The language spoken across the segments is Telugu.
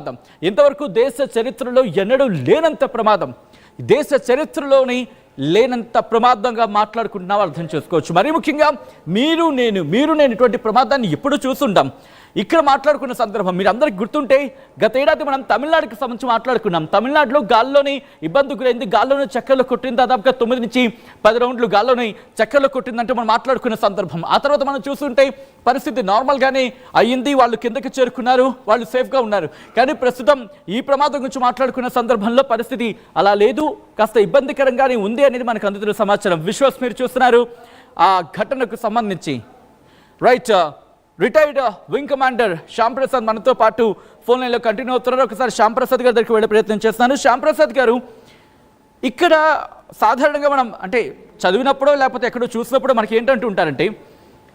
ప్రమాదం. ఇంతవరకు దేశ చరిత్రలో ఎన్నడూ లేనంత ప్రమాదం, దేశ చరిత్రలోని లేనంత ప్రమాదంగా మాట్లాడుకుంటున్నాం అర్థం చేసుకోవచ్చు. మరీ ముఖ్యంగా మీరు నేను ఇటువంటి ప్రమాదాన్ని ఎప్పుడు చూస్తుంటాం. ఇక్కడ మాట్లాడుకున్న సందర్భం మీరు అందరికి గుర్తుంటే గత ఏడాది మనం తమిళనాడుకి సంబంధించి మాట్లాడుకున్నాం. తమిళనాడులో గాల్లోని ఇబ్బంది గురైంది, గాల్లోనే చక్కర్లు కొట్టింది, దాదాపుగా 9 నుంచి 10 రౌండ్లు గాల్లోనే చక్కర్లు కొట్టిందంటే మనం మాట్లాడుకున్న సందర్భం. ఆ తర్వాత మనం చూస్తుంటే పరిస్థితి నార్మల్గానే అయ్యింది, వాళ్ళు కిందకి చేరుకున్నారు, వాళ్ళు సేఫ్గా ఉన్నారు. కానీ ప్రస్తుతం ఈ ప్రమాదం గురించి మాట్లాడుకున్న సందర్భంలో పరిస్థితి అలా లేదు, కాస్త ఇబ్బందికరంగానే ఉంది అనేది మనకు అందుతున్న సమాచారం. విశ్వాస్ మీరు చూస్తున్నారు ఆ ఘటనకు సంబంధించి. Right, retired wing commander Shyam Prasad మనతో పాటు ఫోన్ లైన్లో కంటిన్యూ అవుతున్నారు. ఒకసారి శ్యామ్ ప్రసాద్ గారి దగ్గరికి వెళ్ళే ప్రయత్నం చేస్తున్నాను. శ్యామ్ ప్రసాద్ గారు, ఇక్కడ సాధారణంగా మనం అంటే చదివినప్పుడో లేకపోతే ఎక్కడో చూసినప్పుడు మనకి ఏంటంటూ ఉంటారంటే,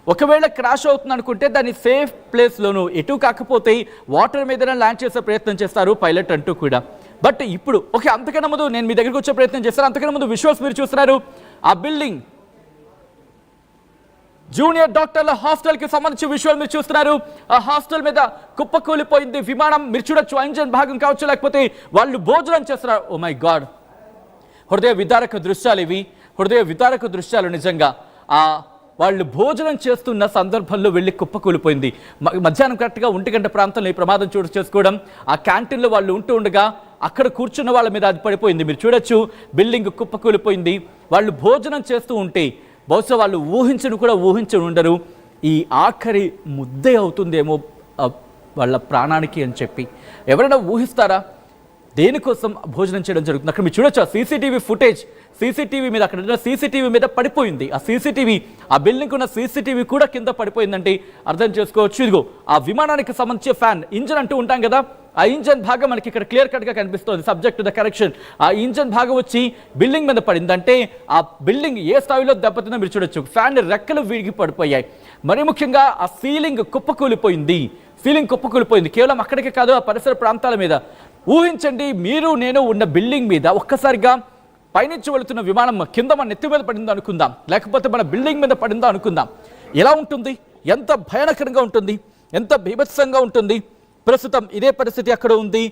ఒకవేళ క్రాష్ అవుతుంది అనుకుంటే దాన్ని సేఫ్ ప్లేస్లోనూ ఎటు కాకపోతే వాటర్ మీదనే ల్యాండ్ చేసే ప్రయత్నం చేస్తారు పైలట్ అంటూ కూడా. బట్ ఇప్పుడు ఓకే, అంతకన్నా ముందు నేను మీ దగ్గరికి వచ్చే ప్రయత్నం చేస్తాను. అంతకన్నా ముందు విశ్వాస్ మీరు చూస్తున్నారు ఆ బిల్డింగ్, జూనియర్ డాక్టర్ల హాస్టల్కి సంబంధించి విషయాలు మీరు చూస్తున్నారు. ఆ హాస్టల్ మీద కుప్పకూలిపోయింది విమానం. మీరు చూడొచ్చు ఇంజన్ భాగం కావచ్చు, లేకపోతే వాళ్ళు భోజనం చేస్తున్నారు. ఓ మై గాడ్, హృదయ విదారక దృశ్యాలు ఇవి, హృదయ విదారక దృశ్యాలు నిజంగా. వాళ్ళు భోజనం చేస్తున్న సందర్భంలో వెళ్ళి కుప్పకూలిపోయింది. మధ్యాహ్నం కరెక్ట్గా 1 గంట ప్రాంతంలో ఈ ప్రమాదం చోటు చేసుకోవడం. ఆ క్యాంటీన్లో వాళ్ళు ఉంటూ ఉండగా అక్కడ కూర్చున్న వాళ్ళ మీద అది పడిపోయింది. మీరు చూడొచ్చు బిల్డింగ్ కుప్పకూలిపోయింది. వాళ్ళు భోజనం చేస్తూ ఉంటే బహుశా వాళ్ళు ఊహించి ఉండరు ఈ ఆఖరి ముద్దే అవుతుందేమో వాళ్ళ ప్రాణానికి అని చెప్పి. ఎవరైనా ఊహిస్తారా దేనికోసం భోజనం చేయడం జరుగుతుంది? అక్కడ మీరు చూడొచ్చు ఆ సీసీటీవీ ఫుటేజ్, సీసీటీవీ మీద అక్కడ సీసీటీవీ మీద పడిపోయింది. ఆ సీసీటీవీ, ఆ బిల్డింగ్ ఉన్న సీసీటీవీ కూడా కింద పడిపోయిందంటే అర్థం చేసుకోవచ్చు. ఇదిగో ఆ విమానానికి సంబంధించి ఫ్యాన్, ఇంజన్ అంటూ ఉంటాం కదా, ఆ ఇంజన్ భాగం మనకి ఇక్కడ క్లియర్ కట్గా కనిపిస్తుంది. Subject to the correction. ఆ ఇంజన్ భాగం వచ్చి బిల్డింగ్ మీద పడిందంటే ఆ బిల్డింగ్ ఏ స్థాయిలో దెబ్బతిందో మీరు చూడొచ్చు. ఫ్యాన్ రెక్కలు విరిగి పడిపోయాయి. మరీ ముఖ్యంగా ఆ సీలింగ్ కుప్పకూలిపోయింది. కేవలం అక్కడికే కాదు, ఆ పరిసర ప్రాంతాల మీద. ఊహించండి, మీరు నేను ఉన్న బిల్డింగ్ మీద ఒక్కసారిగా పైనుంచి వెళుతున్న విమానం కింద మన నెత్తి మీద పడిందో అనుకుందాం, లేకపోతే మన బిల్డింగ్ మీద పడిందో అనుకుందాం. ఎలా ఉంటుంది? ఎంత భయానకరంగా ఉంటుంది, ఎంత బీభత్సంగా ఉంటుంది. ప్రస్తుతం ఇదే పరిస్థితి అక్కడ ఉంది.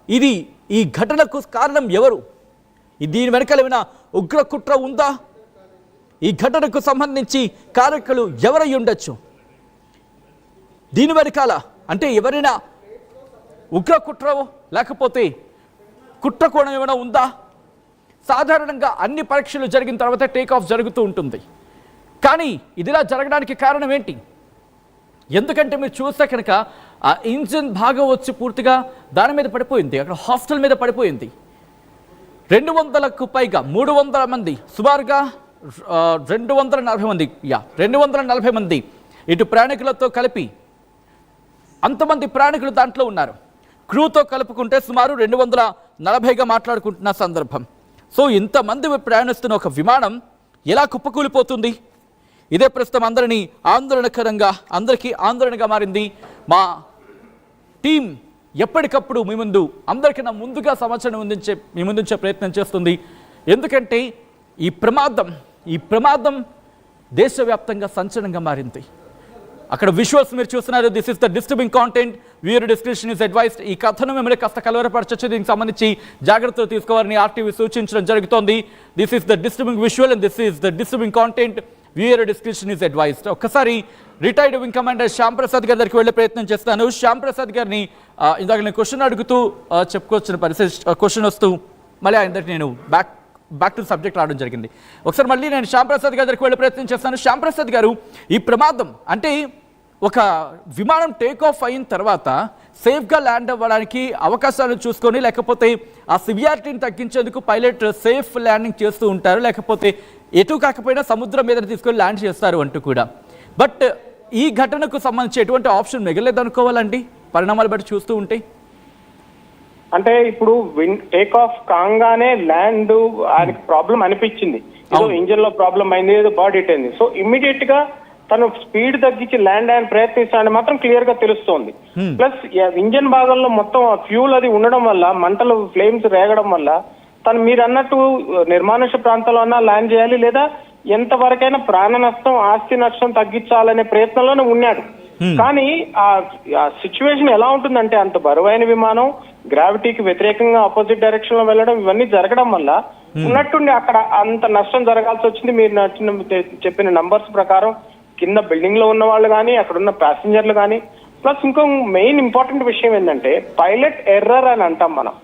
ఇది ఈ ఘటనకు కారణం ఎవరు? దీని వెనకాల ఏమైనా ఉగ్ర కుట్ర ఉందా? ఈ ఘటనకు సంబంధించి కారకులు ఎవరై ఉండొచ్చు? దీని వెనకాల అంటే ఎవరైనా ఉగ్ర కుట్ర లేకపోతే కుట్ర కోణం ఏమైనా ఉందా? సాధారణంగా అన్ని పరీక్షలు జరిగిన తర్వాత టేక్ ఆఫ్ జరుగుతూ ఉంటుంది. కానీ ఇదిలా జరగడానికి కారణం ఏంటి? ఎందుకంటే మీరు చూస్తే కనుక ఆ ఇంజిన్ భాగం వచ్చి పూర్తిగా దాని మీద పడిపోయింది, అక్కడ హాస్టల్ మీద పడిపోయింది. 200కు పైగా 300 మంది, సుమారుగా 240 మంది 240 మంది ఇటు ప్రయాణికులతో కలిపి అంతమంది ప్రయాణికులు దాంట్లో ఉన్నారు. క్రూతో కలుపుకుంటే సుమారు 240గా మాట్లాడుకుంటున్న సందర్భం. సో ఇంతమంది ప్రయాణిస్తున్న ఒక విమానం ఎలా కుప్పకూలిపోతుంది? ఇదే ప్రస్తుతం అందరికీ ఆందోళనగా మారింది. మా టీం ఎప్పటికప్పుడు మీ ముందు అందరికన్నా ముందుగా సమాచారం మీ ముందుంచే ప్రయత్నం చేస్తుంది. ఎందుకంటే ఈ ప్రమాదం దేశవ్యాప్తంగా సంచలనంగా మారింది. అక్కడ విజువల్స్ మీరు చూస్తున్నారు. This is the disturbing content, viewer discretion is advised. ఈ కథను మిమ్మల్ని కాస్త కలవరపరచచ్చు, దీనికి సంబంధించి జాగ్రత్తలు తీసుకోవాలని ఆర్టీవీ సూచించడం జరుగుతోంది. This is the disturbing visual and this is the disturbing content, viewer discretion is advised. ఒక్కసారి retired wing commander Shyam Prasad గారి దగ్గరికి వెళ్ళే ప్రయత్నం చేస్తాను. శ్యామ్ ప్రసాద్ గారిని ఇందాక నేను క్వశ్చన్ అడుగుతూ చెప్పుకోవచ్చిన పరిస్థితి, క్వశ్చన్ వస్తూ మళ్ళీ ఆయన దగ్గర నేను బ్యాక్ టు సబ్జెక్ట్ రావడం జరిగింది. ఒకసారి మళ్ళీ నేను శ్యామ్ ప్రసాద్ గారి దగ్గరికి వెళ్ళే ప్రయత్నం చేస్తాను. శ్యామ్ ప్రసాద్ గారు, ఈ ప్రమాదం అంటే ఒక విమానం టేక్ ఆఫ్ అయిన తర్వాత సేఫ్గా ల్యాండ్ అవ్వడానికి అవకాశాలను చూసుకొని, లేకపోతే ఆ సివియారిటీని తగ్గించేందుకు పైలట్ సేఫ్ ల్యాండింగ్ చేస్తూ ఉంటారు, లేకపోతే ఎటు కాకపోయినా సముద్రం మీద తీసుకొని ల్యాండ్ చేస్తారు అంటూ కూడా. బట్ ఈ ఘటనకు సంబంధించి ఎటువంటి ఆప్షన్ మిగలేదనుకోవాలండి పరిణామాలు బట్టి చూస్తూ ఉంటే? అంటే ఇప్పుడు టేక్ ఆఫ్ కాగానే ల్యాండ్ ఆయనకి ప్రాబ్లం అనిపించింది, ఏదో ఇంజిన్ లో ప్రాబ్లం అయింది, ఏదో బాడీ హిట్ అయింది. సో ఇమ్మీడియట్ గా తను స్పీడ్ తగ్గించి ల్యాండ్ ఆయన ప్రయత్నిస్తాడని మాత్రం క్లియర్ గా తెలుస్తోంది. ప్లస్ ఇంజన్ భాగంలో మొత్తం ఫ్యూల్ అది ఉండడం వల్ల, మంటలు ఫ్లేమ్స్ రేగడం వల్ల తను మీరు అన్నట్టు నిర్మానుష ప్రాంతంలో అన్నా ల్యాండ్ చేయాలి, లేదా ఎంతవరకైనా ప్రాణ నష్టం ఆస్తి నష్టం తగ్గించాలనే ప్రయత్నంలోనే ఉన్నాడు. కానీ ఆ సిచ్యువేషన్ ఎలా ఉంటుందంటే అంత బరువైన విమానం గ్రావిటీకి వ్యతిరేకంగా ఆపోజిట్ డైరెక్షన్ లో వెళ్ళడం ఇవన్నీ జరగడం వల్ల ఉన్నట్టుండి అక్కడ అంత నష్టం జరగాల్సి వచ్చింది. మీరు చెప్పిన నంబర్స్ ప్రకారం కింద బిల్డింగ్ లో ఉన్న వాళ్ళు కానీ అక్కడ ఉన్న ప్యాసింజర్లు కానీ ప్లస్ ఇంకో మెయిన్ ఇంపార్టెంట్ విషయం ఏంటంటే పైలట్ ఎర్రర్ అని అంటాం మనం,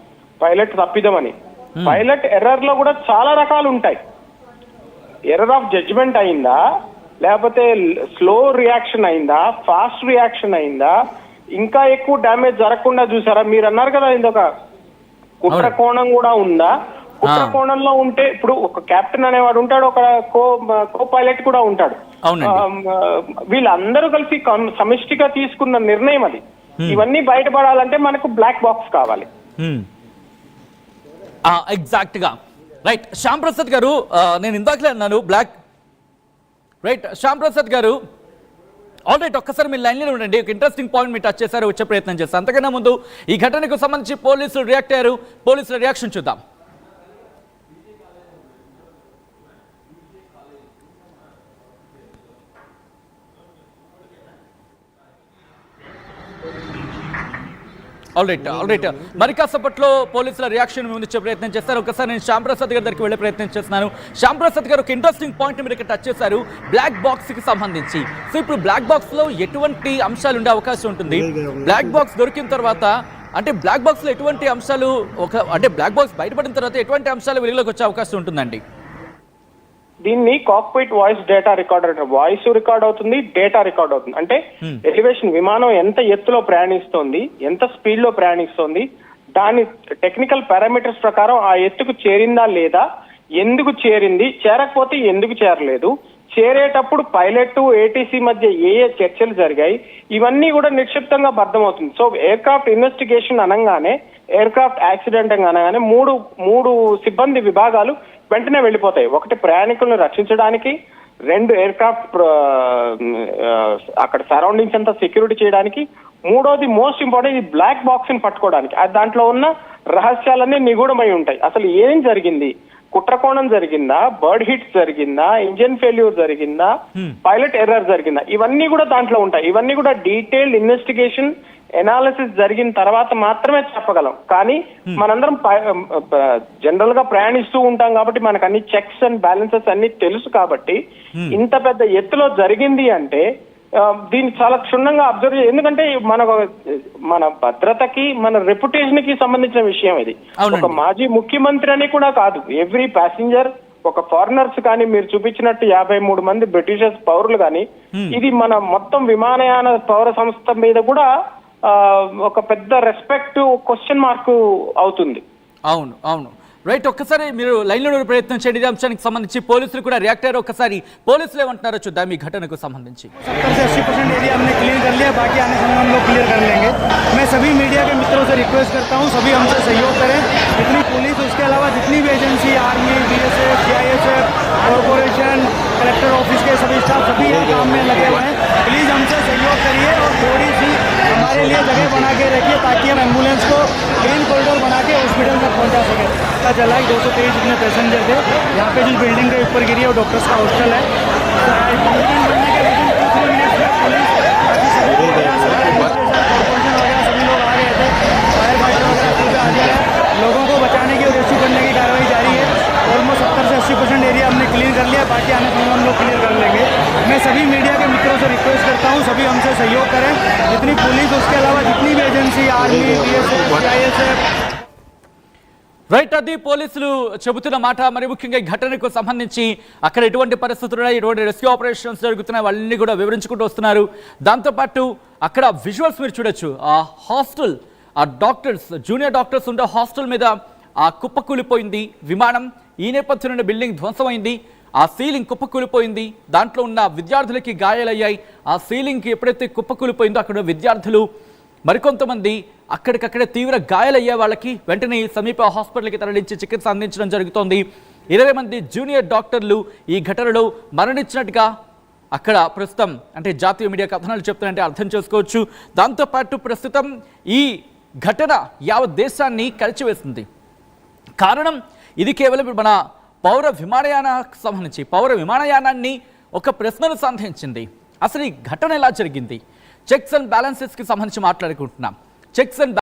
పైలట్ తప్పిదం అని. పైలట్ ఎర్రర్ లో కూడా చాలా రకాలు ఉంటాయి. ఎర్రర్ ఆఫ్ జడ్జిమెంట్ అయిందా, లేకపోతే స్లో రియాక్షన్ అయిందా, ఫాస్ట్ రియాక్షన్ అయిందా, ఇంకా ఎక్కువ డ్యామేజ్ జరగకుండా చూసారా? మీరు అన్నారు కదా ఇంకొక కుట్ర కోణం కూడా ఉందా? కుట్ర కోణంలో ఉంటే ఇప్పుడు ఒక కెప్టెన్ అనేవాడు ఉంటాడు, ఒక కో పైలట్ కూడా ఉంటాడు. వీళ్ళందరూ కలిసి సమిష్టిగా తీసుకున్న నిర్ణయం అది. ఇవన్నీ బయటపడాలంటే మనకు బ్లాక్ బాక్స్ కావాలి. ఎగ్జాక్ట్ గా రైట్. శ్యామ్ ప్రసాద్ గారు, నేను ఇందాకలే అన్నాను బ్లాక్ రైట్. శ్యామ్ ప్రసాద్ గారు ఆల్ రైట్, ఒక్కసారి మీరు లైన్లో ఉండండి. ఒక ఇంట్రెస్టింగ్ పాయింట్ మీరు టచ్ చేశారు, వచ్చే ప్రయత్నం చేస్తారు. అంతకన్నా ముందు ఈ ఘటనకు సంబంధించి పోలీసులు రియాక్ట్ అయ్యారు, పోలీసుల రియాక్షన్ చూద్దాం. ఆల్ రైట్ మరి కాసేపట్లో పోలీసుల రియాక్షన్ ముందు ఇచ్చే ప్రయత్నం చేస్తారు. ఒకసారి నేను శ్యామ్ ప్రసాద్ గారి దగ్గరికి వెళ్ళే ప్రయత్నం చేస్తున్నాను. శ్యామ్ ప్రసాద్ గారు ఒక ఇంట్రెస్టింగ్ పాయింట్ మీరు ఇక్కడ టచ్ చేశారు, బ్లాక్ బాక్స్ కి సంబంధించి. సో ఇప్పుడు బ్లాక్ బాక్స్ లో ఎటువంటి అంశాలు ఉండే అవకాశం ఉంటుంది? బ్లాక్ బాక్స్ దొరికిన తర్వాత అంటే బ్లాక్ బాక్స్ లో ఎటువంటి అంశాలు అంటే బ్లాక్ బాక్స్ బయటపడిన తర్వాత ఎటువంటి అంశాలు వెలుగులోకి వచ్చే అవకాశం ఉంటుందండి? దీన్ని కాక్పిట్ వాయిస్ డేటా రికార్డర్ అంటారు. వాయిస్ రికార్డ్ అవుతుంది, డేటా రికార్డ్ అవుతుంది. అంటే ఎలివేషన్, విమానం ఎంత ఎత్తులో ప్రయాణిస్తోంది, ఎంత స్పీడ్ లో ప్రయాణిస్తోంది, దాని టెక్నికల్ పారామీటర్స్ ప్రకారం ఆ ఎత్తుకు చేరిందా లేదా, ఎందుకు చేరింది, చేరకపోతే ఎందుకు చేరలేదు, చేరేటప్పుడు పైలట్ ఏటీసీ మధ్య ఏ చర్చలు జరిగాయి, ఇవన్నీ కూడా నిక్షిప్తంగా బద్దమవుతుంది. సో ఎయిర్ క్రాఫ్ట్ ఇన్వెస్టిగేషన్ అనగానే, ఎయిర్ క్రాఫ్ట్ యాక్సిడెంట్ అనగానే మూడు సిబ్బంది విభాగాలు వెంటనే వెళ్ళిపోతాయి. ఒకటి ప్రయాణికులను రక్షించడానికి, రెండు ఎయిర్ క్రాఫ్ట్ అక్కడ సరౌండింగ్స్ అంతా సెక్యూరిటీ చేయడానికి, మూడోది మోస్ట్ ఇంపార్టెంట్ ఇది బ్లాక్ బాక్స్ ని పట్టుకోవడానికి. దాంట్లో ఉన్న రహస్యాలన్నీ నిగూఢమై ఉంటాయి. అసలు ఏం జరిగింది, కుట్రకోణం జరిగిందా, బర్డ్ హిట్ జరిగిందా, ఇంజిన్ ఫెయిల్యూర్ జరిగిందా, పైలట్ ఎర్రర్ జరిగిందా, ఇవన్నీ కూడా దాంట్లో ఉంటాయి. ఇవన్నీ కూడా డీటెయిల్డ్ ఇన్వెస్టిగేషన్ ఎనాలిసిస్ జరిగిన తర్వాత మాత్రమే చెప్పగలం. కానీ మనందరం జనరల్ గా ప్రయాణిస్తూ ఉంటాం కాబట్టి మనకు అన్ని చెక్స్ అండ్ బ్యాలెన్సెస్ అన్ని తెలుసు కాబట్టి ఇంత పెద్ద ఎత్తులో జరిగింది అంటే దీన్ని చాలా క్షుణ్ణంగా అబ్జర్వ్ ఎందుకంటే మన భద్రతకి, మన రెప్యుటేషన్ కి సంబంధించిన విషయం ఇది. ఒక మాజీ ముఖ్యమంత్రి అని కూడా కాదు, ఎవ్రీ ప్యాసింజర్, ఒక ఫారినర్స్ కానీ మీరు చూపించినట్టు 53 మంది బ్రిటిషర్స్ పౌరులు కానీ, ఇది మన మొత్తం విమానయాన పౌర సంస్థ మీద కూడా ఒక పెద్ద రెస్పెక్ట్ క్వశ్చన్ మార్క్ అవుతుంది. అవును రైట్. ఒక్కసారి మీరు లైన్లో ప్రయత్నం చేయండి. ఇదే అంశానికి సంబంధించి పోలీసులు కూడా రియాక్ట్ అయ్యారు. ఒక్కసారి పోలీసులు ఏమంటున్నారో చూద్దాం ఈ ఘటనకు సంబంధించి. 70% एरिया हमने क्लियर कर लिया, बाकी आने समय हम लोग क्लियर कर लेंगे. मैं सभी मीडिया के मित्रों से रिक्वेस्ट करता हूँ, सभी हमसे सहयोग करें. जितनी पुलिस, उसके अलावा जितनी भी agency, army, BSF, CISF, corporation, collector office के सभी स्टाफ सभी ये काम में लगे हुए हैं. प्लीज हमसे सहयोग करिए और थोड़ी सी हमारे लिए जगह बना के रखिए ताकि हम एम्बुलेंस को ग्रीन कॉरिडोर बना के हॉस्पिटल तक पहुँचा सकें. पता चला 223 जितने पैसेंजर थे. यहाँ पे जिस बिल्डिंग के ऊपर गिरी है वो डॉक्टर्स का हॉस्टल है. लोगों को बचाने की और रेस्क्यू करने की कार्रवाई जारी है. ऑलमोस्ट 70 से 80% एरिया हमने क्लियर कर लिया, बाकी आने समय हम लोग क्लियर कर लेंगे. मैं सभी मीडिया के मित्रों से रिक्वेस्ट करता हूँ, सभी हमसे सहयोग करें. जितनी पुलिस, उसके अलावा जितनी भी agency, army, BSF, CISF. Right, అది పోలీసులు చెబుతున్న మాట. మరి ముఖ్యంగా ఈ ఘటనకు సంబంధించి అక్కడ ఎటువంటి పరిస్థితులు ఉన్నాయి, ఎటువంటి రెస్క్యూ ఆపరేషన్స్ జరుగుతున్నాయి, వాళ్ళని కూడా వివరించుకుంటూ వస్తున్నారు. దాంతోపాటు అక్కడ విజువల్స్ మీరు చూడొచ్చు. ఆ హాస్టల్, ఆ డాక్టర్స్, జూనియర్ డాక్టర్స్ ఉండే హాస్టల్ మీద ఆ కుప్పకూలిపోయింది విమానం. ఈ నేపథ్యంలో బిల్డింగ్ ధ్వంసమైంది, ఆ సీలింగ్ కుప్పకూలిపోయింది, దాంట్లో ఉన్న విద్యార్థులకి గాయాలయ్యాయి. ఆ సీలింగ్కి ఎప్పుడైతే కుప్పకూలిపోయిందో అక్కడ విద్యార్థులు మరికొంతమంది అక్కడికక్కడే తీవ్ర గాయాలయ్యే వాళ్ళకి వెంటనే సమీప హాస్పిటల్కి తరలించి చికిత్స అందించడం జరుగుతోంది. 20 మంది జూనియర్ డాక్టర్లు ఈ ఘటనలో మరణించినట్టుగా అక్కడ ప్రస్తుతం అంటే జాతీయ మీడియా కథనాలు చెప్తున్నాయంటే అర్థం చేసుకోవచ్చు. దాంతోపాటు ప్రస్తుతం ఈ ఘటన యావత్ దేశాన్ని కలిచివేస్తుంది. కారణం ఇది కేవలం మన పౌర విమానయానానికి సంబంధించి పౌర విమానయానాన్ని ఒక ప్రశ్నను సంధించింది. అసలు ఈ ఘటన ఎలా జరిగింది? చెక్స్ అండ్ బ్యాలెన్సెస్కి సంబంధించి మాట్లాడుకుంటున్నాం. Checks and